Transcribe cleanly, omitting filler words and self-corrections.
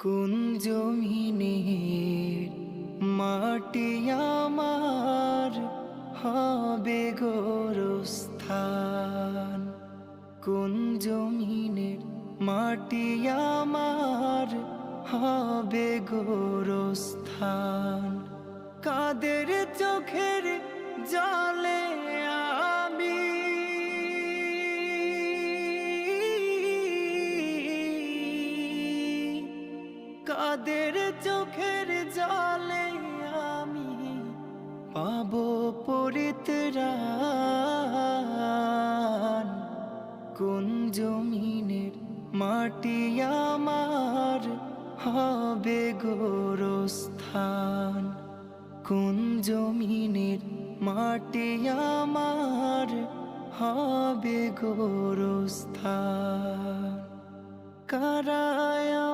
কোন জমিনের মাটি আমার হবে গোরস্থান। কোন জমিনের মাটি আমার হবে গোরস্থান। কাদের চোখের জলে আমি কাদের চোখের জলে আমি পাবো পরিত্রাণ। কোন জমিনের মাটি আমার হবে গোরস্থান। কোন জমিনের মাটি আমার হবে গোরস্থান। কারায়